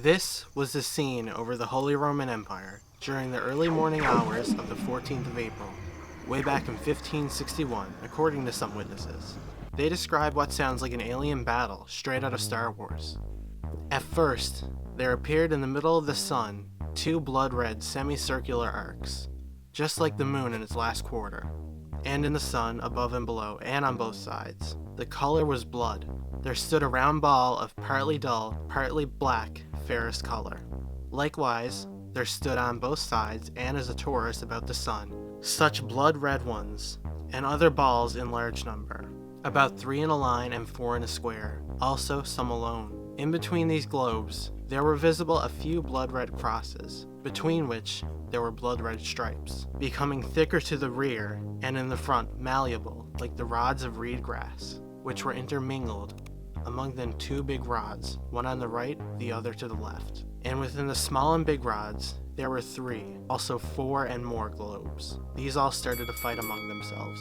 This was the scene over the Holy Roman Empire during the early morning hours of the 14th of April, way back in 1561, according to some witnesses. They describe what sounds like an alien battle straight out of Star Wars. At first, there appeared in the middle of the sun two blood-red semicircular arcs, just like the moon in its last quarter, and in the sun above and below and on both sides. The color was blood. There stood a round ball of partly dull, partly black, fairest color. Likewise, there stood on both sides and as a torus about the sun, such blood-red ones, and other balls in large number, about 3 in a line and 4 in a square, also some alone. In between these globes, there were visible a few blood-red crosses, between which there were blood-red stripes, becoming thicker to the rear, and in the front malleable, like the rods of reed grass, which were intermingled among them 2 big rods, one on the right, the other to the left. And within the small and big rods, there were 3, also 4 and more globes. These all started to fight among themselves.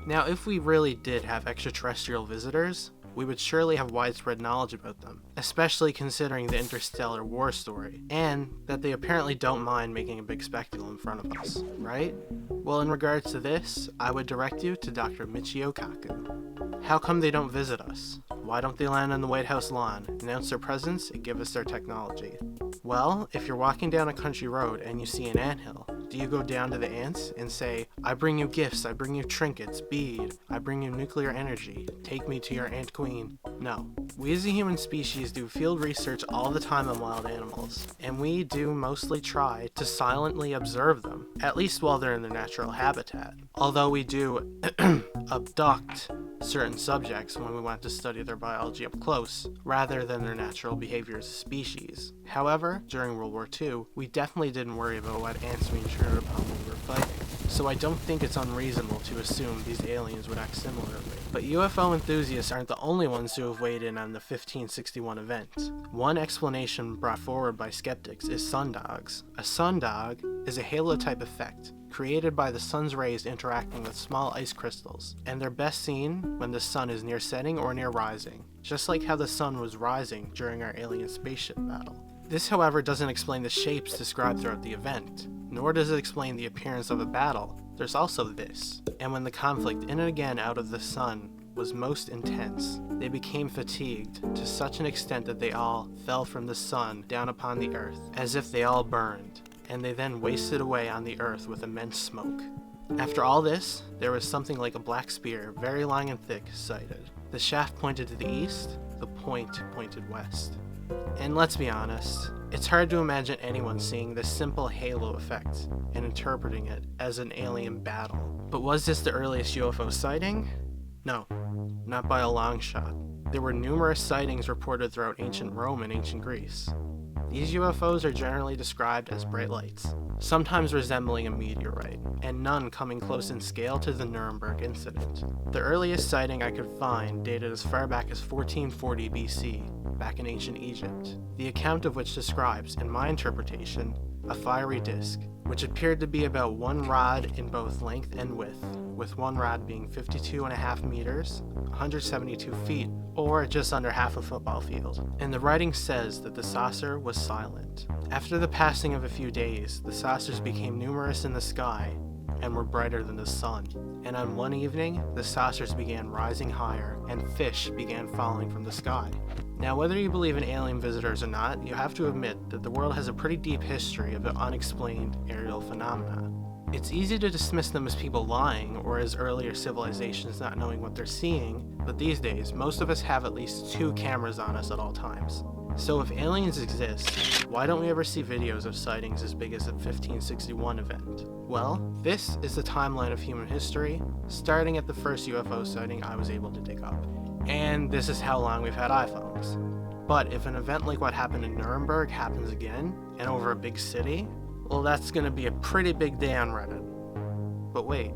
Now, if we really did have extraterrestrial visitors, we would surely have widespread knowledge about them, especially considering the interstellar war story, and that they apparently don't mind making a big spectacle in front of us, right? Well, in regards to this, I would direct you to Dr. Michio Kaku. How come they don't visit us? Why don't they land on the White House lawn, announce their presence, and give us their technology? Well, if you're walking down a country road and you see an anthill, do you go down to the ants and say, "I bring you gifts, I bring you trinkets, bead, I bring you nuclear energy, take me to your ant queen"? No. We as a human species do field research all the time on wild animals, and we do mostly try to silently observe them, at least while they're in their natural habitat. Although we do abduct certain subjects when we want to study their biology up close, rather than their natural behavior as a species. However, during World War II, we definitely didn't worry about what ants we intruded upon when we were fighting, so I don't think it's unreasonable to assume these aliens would act similarly. But UFO enthusiasts aren't the only ones who have weighed in on the 1561 event. One explanation brought forward by skeptics is sundogs. A sundog is a halo-type effect, created by the sun's rays interacting with small ice crystals, and they're best seen when the sun is near setting or near rising, just like how the sun was rising during our alien spaceship battle. This, however, doesn't explain the shapes described throughout the event, nor does it explain the appearance of a battle. There's also this, and when the conflict in and again out of the sun was most intense, they became fatigued to such an extent that they all fell from the sun down upon the earth, as if they all burned, and they then wasted away on the earth with immense smoke. After all this, there was something like a black spear, very long and thick, sighted. The shaft pointed to the east, the point pointed west. And let's be honest, it's hard to imagine anyone seeing this simple halo effect and interpreting it as an alien battle. But was this the earliest UFO sighting? No, not by a long shot. There were numerous sightings reported throughout ancient Rome and ancient Greece. These UFOs are generally described as bright lights, sometimes resembling a meteorite, and none coming close in scale to the Nuremberg incident. The earliest sighting I could find dated as far back as 1440 BC, back in ancient Egypt, the account of which describes, in my interpretation, a fiery disk, which appeared to be about 1 rod in both length and width, with 1 rod being 52.5 meters, 172 feet, or just under half a football field. And the writing says that the saucer was silent. After the passing of a few days, the saucers became numerous in the sky and were brighter than the sun. And on one evening, the saucers began rising higher and fish began falling from the sky. Now, whether you believe in alien visitors or not, you have to admit that the world has a pretty deep history of unexplained aerial phenomena. It's easy to dismiss them as people lying or as earlier civilizations not knowing what they're seeing, but these days, most of us have at least 2 cameras on us at all times. So if aliens exist, why don't we ever see videos of sightings as big as the 1561 event? Well, this is the timeline of human history, starting at the first UFO sighting I was able to dig up. And this is how long we've had iPhones. But if an event like what happened in Nuremberg happens again, and over a big city, well, that's gonna be a pretty big day on Reddit. But wait,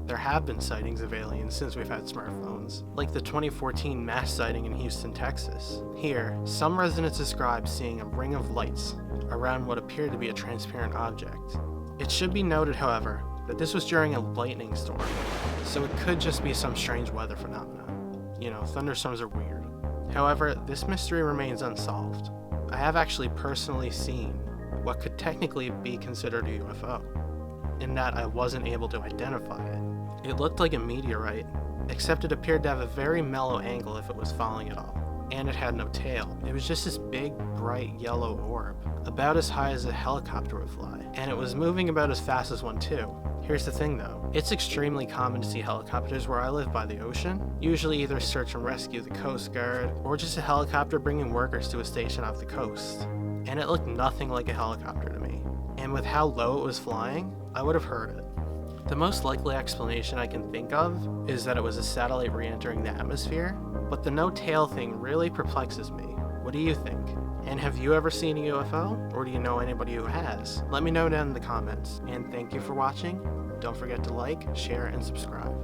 there have been sightings of aliens since we've had smartphones, like the 2014 mass sighting in Houston, Texas. Here, some residents describe seeing a ring of lights around what appeared to be a transparent object. It should be noted, however, that this was during a lightning storm, so it could just be some strange weather phenomena. You know, thunderstorms are weird. However, this mystery remains unsolved. I have actually personally seen what could technically be considered a UFO, in that I wasn't able to identify it. It looked like a meteorite, except it appeared to have a very mellow angle if it was falling at all. And it had no tail. It was just this big, bright yellow orb, about as high as a helicopter would fly. And it was moving about as fast as one too. Here's the thing though, it's extremely common to see helicopters where I live by the ocean, usually either search and rescue the Coast Guard, or just a helicopter bringing workers to a station off the coast. And it looked nothing like a helicopter to me. And with how low it was flying, I would have heard it. The most likely explanation I can think of is that it was a satellite re-entering the atmosphere, but the no tail thing really perplexes me. What do you think? And have you ever seen a UFO? Or do you know anybody who has? Let me know down in the comments. And thank you for watching. Don't forget to like, share, and subscribe.